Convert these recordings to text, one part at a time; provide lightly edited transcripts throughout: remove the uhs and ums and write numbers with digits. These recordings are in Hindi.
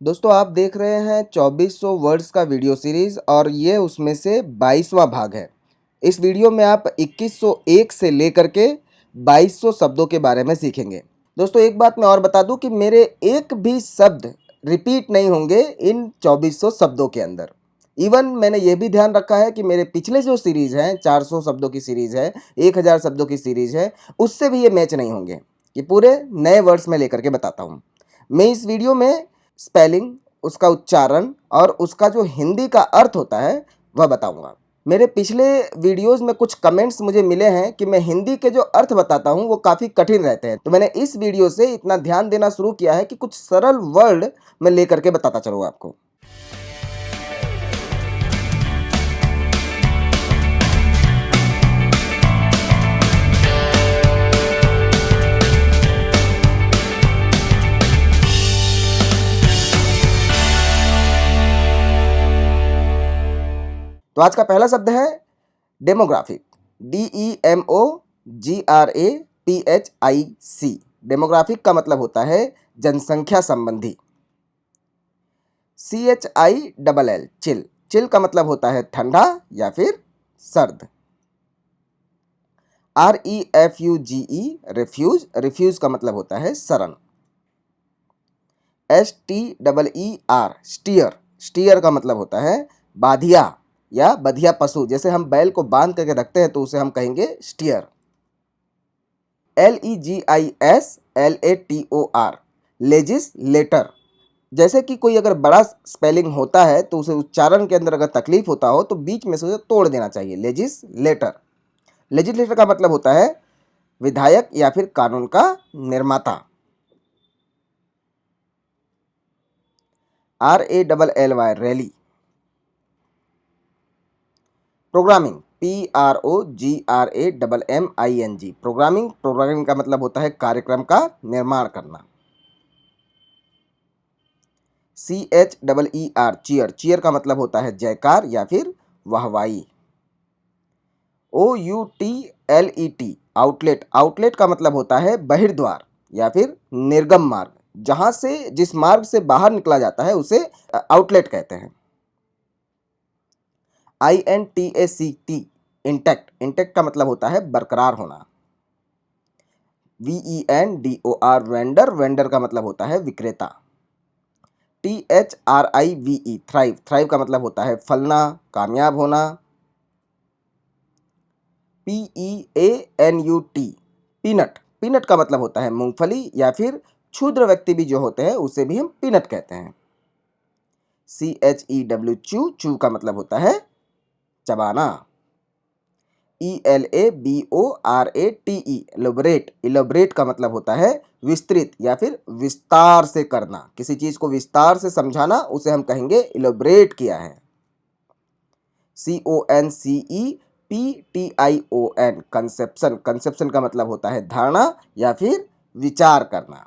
दोस्तों आप देख रहे हैं 2400 वर्ड्स का वीडियो सीरीज और ये उसमें से 22वां भाग है। इस वीडियो में आप 2101 से लेकर के 2200 शब्दों के बारे में सीखेंगे। दोस्तों एक बात मैं और बता दूं कि मेरे एक भी शब्द रिपीट नहीं होंगे इन 2400 शब्दों के अंदर। इवन मैंने ये भी ध्यान रखा है कि मेरे पिछले जो सीरीज हैं 400 शब्दों की सीरीज है, 1000 शब्दों की सीरीज है, उससे भी ये मैच नहीं होंगे। ये पूरे नए वर्ड्स में लेकर के बताता हूँ। मैं इस वीडियो में स्पेलिंग, उसका उच्चारण और उसका जो हिंदी का अर्थ होता है वह बताऊंगा। मेरे पिछले वीडियोस में कुछ कमेंट्स मुझे मिले हैं कि मैं हिंदी के जो अर्थ बताता हूं वो काफ़ी कठिन रहते हैं, तो मैंने इस वीडियो से इतना ध्यान देना शुरू किया है कि कुछ सरल वर्ड मैं लेकर के बताता चलूँगा आपको। तो आज का पहला शब्द है डेमोग्राफिक। DEMOGRAPHIC। डेमोग्राफिक का मतलब होता है जनसंख्या संबंधी। CHILL chill. चिल का मतलब होता है ठंडा या फिर सर्द। REFUGE refuse. रिफ्यूज का मतलब होता है शरण। STEER steer. स्टीयर का मतलब होता है बाधिया या बधिया पशु। जैसे हम बैल को बांध करके रखते हैं तो उसे हम कहेंगे स्टीयर। LEGISLATOR legislator. जैसे कि कोई अगर बड़ा स्पेलिंग होता है तो उसे उच्चारण के अंदर अगर तकलीफ होता हो तो बीच में से उसे तोड़ देना चाहिए। लेजिस्लेटर। लेजिस्लेटर का मतलब होता है विधायक या फिर कानून का निर्माता। RALLY rally. Programming. PROGRAMMING programming. Programming का मतलब होता है कार्यक्रम का निर्माण करना। CHEER cheer. चीयर का मतलब होता है जयकार या फिर वाहवाही। OUTLET outlet. आउटलेट का मतलब होता है बहिर्द्वार या फिर निर्गम मार्ग। जहां से जिस मार्ग से बाहर निकला जाता है उसे आउटलेट कहते हैं। INTACT intact. इंटैक्ट का मतलब होता है बरकरार होना। VENDOR vendor. वेंडर का मतलब होता है विक्रेता। THRIVE thrive. थ्राइव का मतलब होता है फलना, कामयाब होना। PEANUT peanut. पीनट का मतलब होता है मूंगफली या फिर क्षुद्र व्यक्ति भी जो होते हैं उसे भी हम पीनट कहते हैं। CHEW चू। चू का मतलब होता है चबाना। ELABORATE elaborate. इलोबरेट का मतलब होता है विस्तृत या फिर विस्तार से करना। किसी चीज को विस्तार से समझाना उसे हम कहेंगे इलोबरेट किया है। CONCEPTION conception. कंसेप्शन का मतलब होता है धारणा या फिर विचार करना।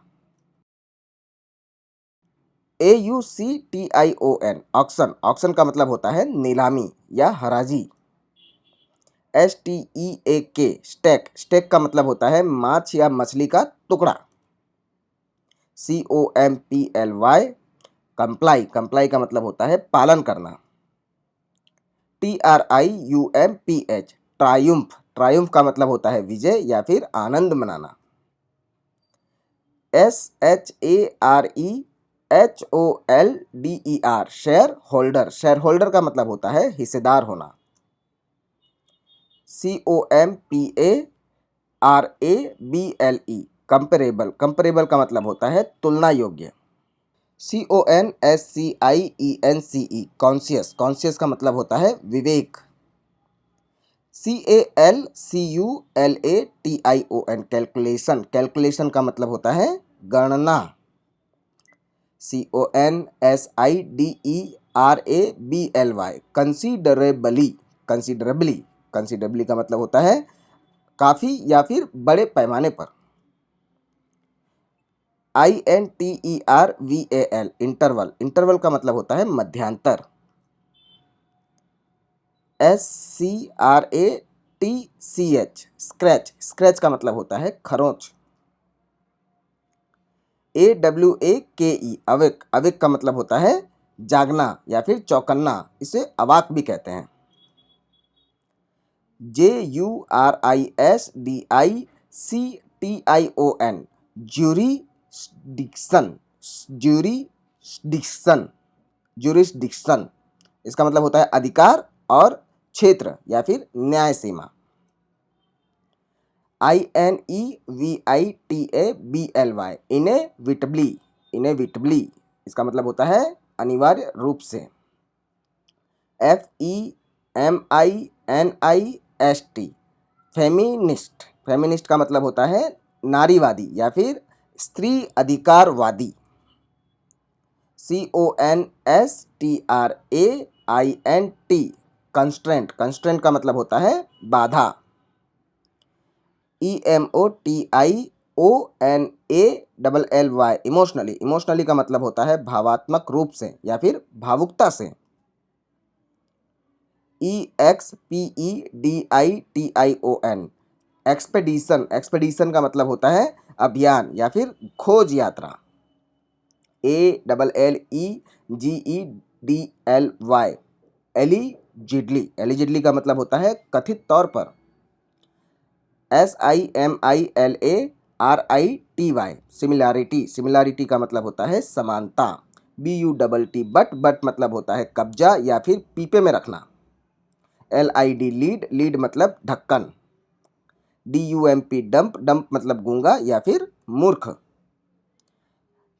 AUCTION auction. ऑक्शन का मतलब होता है नीलामी या हराजी। STEAK stake. स्टेक का मतलब होता है माछ या मछली का टुकड़ा। COMPLY comply. कंप्लाई का मतलब होता है पालन करना। TRIUMPH ट्रायुम्फ। ट्रायुम्फ का मतलब होता है विजय या फिर आनंद मनाना। SHAREHOLDER share holder. Share holder का मतलब होता है हिस्सेदार होना। COMPARABLE comparable. कंपेरेबल का मतलब होता है तुलना योग्य। CONSCIENCE conscious. कॉन्शियस का मतलब होता है विवेक। CALCULATION calculation. कैलकुलेशन का मतलब होता है गणना। CONSIDERABLY considerably. कंसीडरेबली। कंसीडरेबली का मतलब होता है काफ़ी या फिर बड़े पैमाने पर। INTERVAL interval. इंटरवल का मतलब होता है मध्यांतर। SCRATCH scratch. स्क्रैच का मतलब होता है खरोंच। AWAKE, awake. अवेक का मतलब होता है जागना या फिर चौकन्ना, इसे अवाक भी कहते हैं। JURISDICTION, jurisdiction. ज्यूरिसडिक्शन, ज्यूरिसडिक्शन, इसका मतलब होता है अधिकार और क्षेत्र या फिर न्याय सीमा। INEVITABLY, इनेविटबली, इनेविटबली, इसका मतलब होता है अनिवार्य रूप से। FEMINIST, feminist. फेमिनिस्ट का मतलब होता है नारीवादी या फिर स्त्री अधिकारवादी। CONSTRAINT, constraint. कंस्ट्रेंट का मतलब होता है बाधा। EMOTIONALLY, emotionally. इमोशनली का मतलब होता है भावात्मक रूप से या फिर भावुकता से। EXPEDITION, expedition. एक्सपेडिशन का मतलब होता है अभियान या फिर खोज यात्रा। ALLEGEDLY, allegedly. एलिजिडली का मतलब होता है कथित तौर पर। SIMILARITY, similarity. सिमिलैरिटी का मतलब होता है समानता। BUTT, बट मतलब होता है कब्जा या फिर पीपे में रखना। LID, lead. लीड मतलब ढक्कन। DUMP, dump. डंप मतलब गूंगा या फिर मूर्ख।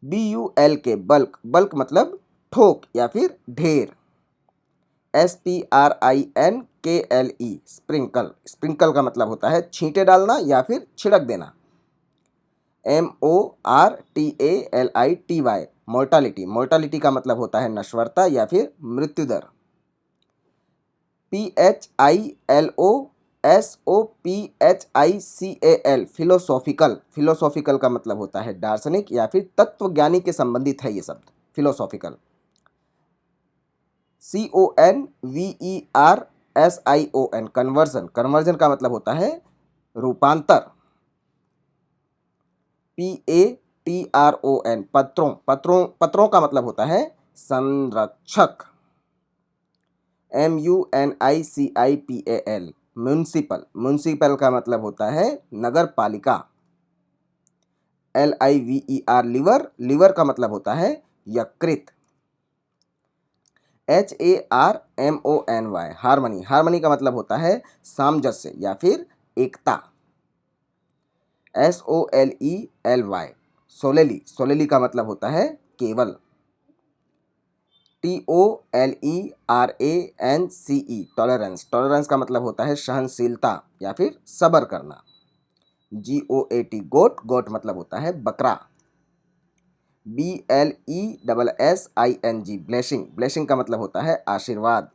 BULK, bulk. बल्क मतलब ठोक या फिर ढेर। SPRINKLE, sprinkle. स्प्रिंकल का मतलब होता है छींटे डालना या फिर छिड़क देना। MORTALITY, mortality. मोर्टालिटी का मतलब होता है नश्वरता या फिर मृत्यु दर। PHILOSOPHICAL, philosophical. फिलोसॉफिकल का मतलब होता है दार्शनिक या फिर तत्वज्ञानी के संबंधित है ये शब्द, फिलोसॉफिकल। CONVERSION, conversion. कन्वर्जन का मतलब होता है रूपांतर। PATRON, पत्रों। पत्रों का मतलब होता है संरक्षक। MUNICIPAL, municipal. म्युनिसिपल का मतलब होता है नगर पालिका। LIVER, liver. लिवर का मतलब होता है यकृत। HARMONY, harmony. हार्मनी का मतलब होता है सामंजस्य या फिर एकता। SOLELY, सोलेली। सोलेली का मतलब होता है केवल। TOLERANCE, tolerance. टॉलरेंस का मतलब होता है सहनशीलता या फिर सब्र करना। GOAT, गोट। गोट मतलब होता है बकरा। BLESSING, blessing. ब्लेसिंग का मतलब होता है आशीर्वाद।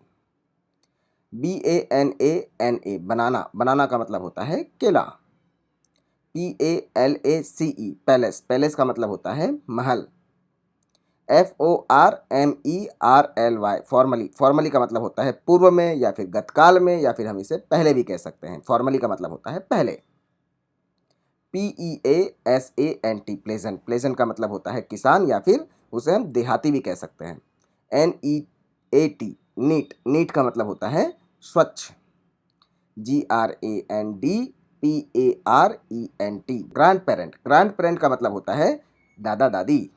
BANANA, बनाना। बनाना का मतलब होता है केला। PALACE, palace. पैलेस का मतलब होता है महल। FORMERLY, formally. फॉर्मली का मतलब होता है पूर्व में या फिर गतकाल में या फिर हम इसे पहले भी कह सकते हैं। फॉर्मली का मतलब होता है पहले। PEASANT, pleasant. प्लेजेंट का मतलब होता है किसान या फिर उसे हम देहाती भी कह सकते हैं। NEAT, NEET. नीट का मतलब होता है स्वच्छ। GRANDPARENT, grand parent. Grand parent का मतलब होता है दादा दादी।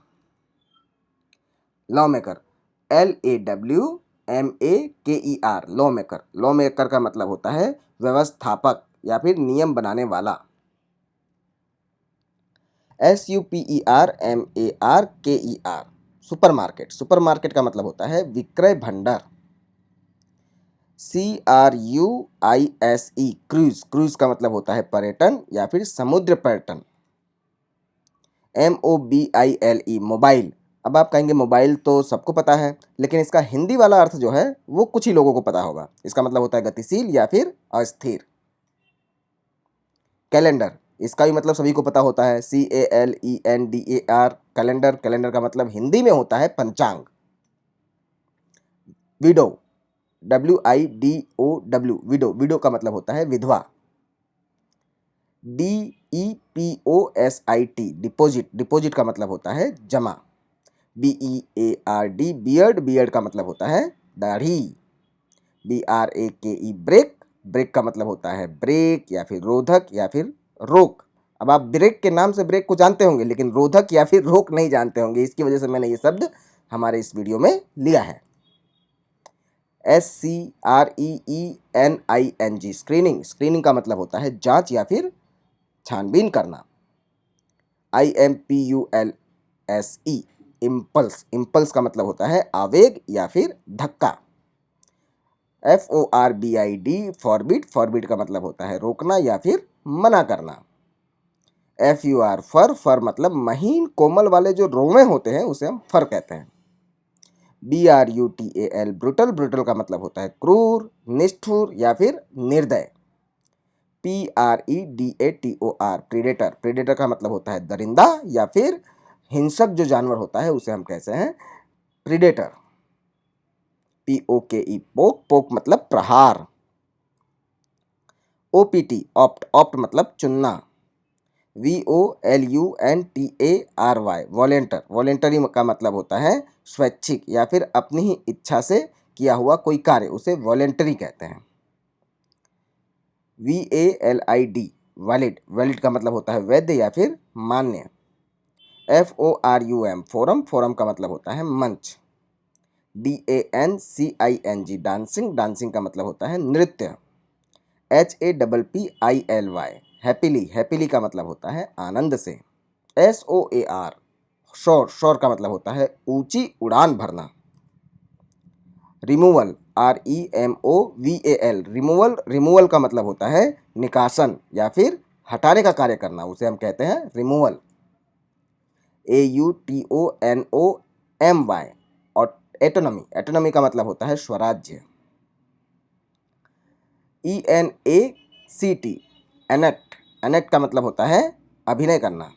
Law maker. LAWMAKER, law maker. Law maker का मतलब होता है व्यवस्थापक या फिर नियम बनाने वाला। SUPERMARKER, supermarket. सुपरमार्केट का मतलब होता है विक्रय भंडार। CRUISE, cruise. क्रूज का मतलब होता है पर्यटन या फिर समुद्र पर्यटन। MOBILE, mobile. अब आप कहेंगे मोबाइल तो सबको पता है, लेकिन इसका हिंदी वाला अर्थ जो है वो कुछ ही लोगों को पता होगा। इसका मतलब होता है गतिशील या फिर अस्थिर। कैलेंडर, इसका भी मतलब सभी को पता होता है। CALENDAR, calendar. कैलेंडर का मतलब हिंदी में होता है पंचांग। Window, WIDOW, window. विडो का मतलब होता है विधवा। DEPOSIT डिपॉजिट, डिपॉजिट का मतलब होता है जमा। BEARD बियर्ड, बियर्ड का मतलब होता है दाढ़ी। BRAKE ब्रेक, ब्रेक का मतलब होता है ब्रेक या फिर रोधक या फिर रोक। अब आप ब्रेक के नाम से ब्रेक को जानते होंगे, लेकिन रोधक या फिर रोक नहीं जानते होंगे, इसकी वजह से मैंने ये शब्द हमारे इस वीडियो में लिया है। SCREENING स्क्रीनिंग, स्क्रीनिंग का मतलब होता है जांच या फिर छानबीन करना। IMPULSE इम्पल्स, इम्पल्स का मतलब होता है आवेग या फिर धक्का। FORBID फॉरबिड, फॉरबिड का मतलब होता है रोकना या फिर मना करना। FUR फर, फर मतलब महीन कोमल वाले जो रोमे होते हैं उसे हम फर कहते हैं। BRUTAL ब्रुटल, ब्रुटल का मतलब होता है क्रूर, निष्ठुर या फिर निर्दय। PREDATOR प्रीडेटर, प्रीडेटर का मतलब होता है दरिंदा या फिर हिंसक जो जानवर होता है उसे हम कहते हैं प्रीडेटर। POKE पोक, पोक मतलब प्रहार। OPT ऑप्ट, ऑप्ट मतलब चुनना। VOLUNTARY वॉलेंटर, वॉलेंटरी का मतलब होता है स्वैच्छिक या फिर अपनी ही इच्छा से किया हुआ कोई कार्य, उसे वॉलेंटरी कहते हैं। VALID वैलिड, वैलिड का मतलब होता है वैध या फिर मान्य। FORUM फोरम, फोरम का मतलब होता है मंच। DANCING डांसिंग, डांसिंग का मतलब होता है नृत्य। HAPPILY हैप्पीली, हैप्पीली का मतलब होता है आनंद से। SOAR शोर, शोर का मतलब होता है ऊंची उड़ान भरना। रिमूवल, REMOVAL रिमूवल, रिमूवल का मतलब होता है निकासन या फिर हटाने का कार्य करना, उसे हम कहते हैं रिमूवल। AUTONOMY और एटोनॉमी, एटोनॉमी का मतलब होता है स्वराज्य। ENACT एनेक्ट, एनेक्ट का मतलब होता है अभिनय करना।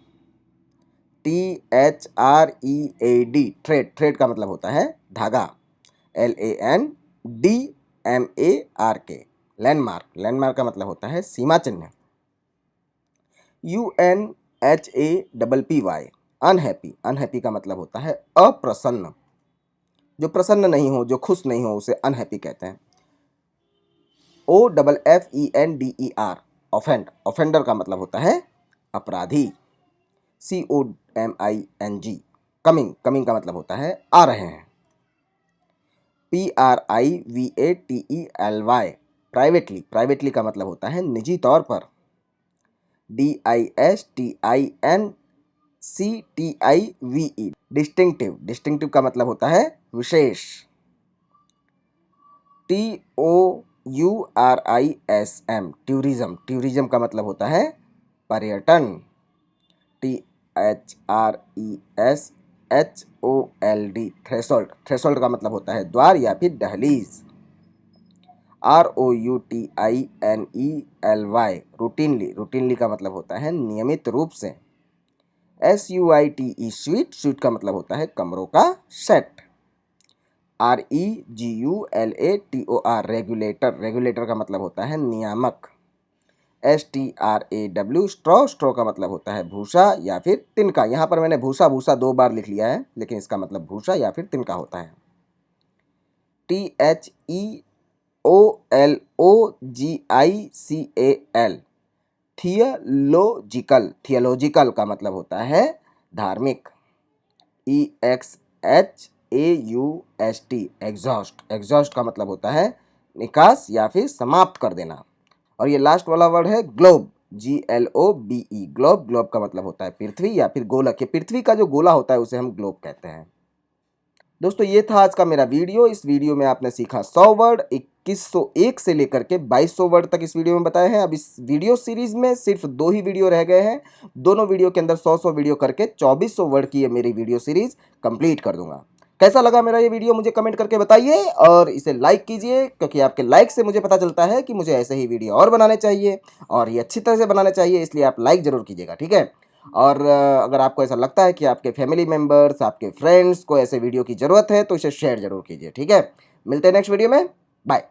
THREAD थ्रेड, थ्रेड का मतलब होता है धागा। LANDMARK लैंडमार्क, लैंडमार्क का मतलब होता है सीमा चिन्ह। UNHAPPY अनहैप्पी, अनहैप्पी का मतलब होता है अप्रसन्न, जो प्रसन्न नहीं हो, जो खुश नहीं हो उसे अनहैप्पी कहते हैं। OFFENDER ऑफेंड, ऑफेंडर का मतलब होता है अपराधी। COMING कमिंग, कमिंग का मतलब होता है आ रहे हैं। PRIVATELY प्राइवेटली, प्राइवेटली का मतलब होता है निजी तौर पर। DISTINCTIVE डिस्टिंक्टिव, डिस्टिंक्टिव का मतलब होता है विशेष। TOURISM टूरिज्म, टूरिज्म का मतलब होता है पर्यटन। THRESHOLD थ्रेशोल्ड, थ्रेशोल्ड का मतलब होता है द्वार या फिर दहलीज। ROUTINELY रूटीनली, रूटीनली का मतलब होता है नियमित रूप से। SUITE स्वीट, स्वीट का मतलब होता है कमरों का सेट। REGULATOR रेगुलेटर, रेगुलेटर का मतलब होता है नियामक। STRAW स्ट्रॉ, स्ट्रॉ का मतलब होता है भूसा या फिर तिनका। यहाँ पर मैंने भूसा, भूसा 2 बार लिख लिया है, लेकिन इसका मतलब भूसा या फिर तिनका होता है। THEOLOGICAL थियोलॉजिकल, थियोलॉजिकल का मतलब होता है धार्मिक। EXHAUST एग्जॉस्ट, एग्जॉस्ट का मतलब होता है निकास या फिर समाप्त कर देना। और ये लास्ट वाला वर्ड है ग्लोब, GLOBE ग्लोब, ग्लोब का मतलब होता है पृथ्वी या फिर गोलक। ये पृथ्वी का जो गोला होता है उसे हम ग्लोब कहते हैं। दोस्तों ये था आज का मेरा वीडियो। इस वीडियो में आपने सीखा 100 वर्ड, 2101 से लेकर के 2200 वर्ड तक इस वीडियो में बताए हैं। अब इस वीडियो सीरीज में सिर्फ 2 ही वीडियो रह गए हैं। दोनों वीडियो के अंदर 100 वीडियो करके 2400 वर्ड की ये मेरी वीडियो सीरीज कंप्लीट कर दूंगा। कैसा लगा मेरा ये वीडियो मुझे कमेंट करके बताइए और इसे लाइक कीजिए, क्योंकि आपके लाइक से मुझे पता चलता है कि मुझे ऐसे ही वीडियो और बनाने चाहिए और ये अच्छी तरह से बनाने चाहिए, इसलिए आप लाइक ज़रूर कीजिएगा, ठीक है। और अगर आपको ऐसा लगता है कि आपके फैमिली मेम्बर्स, आपके फ्रेंड्स को ऐसे वीडियो की ज़रूरत है तो इसे शेयर ज़रूर कीजिए, ठीक है। मिलते हैं नेक्स्ट वीडियो में, बाय।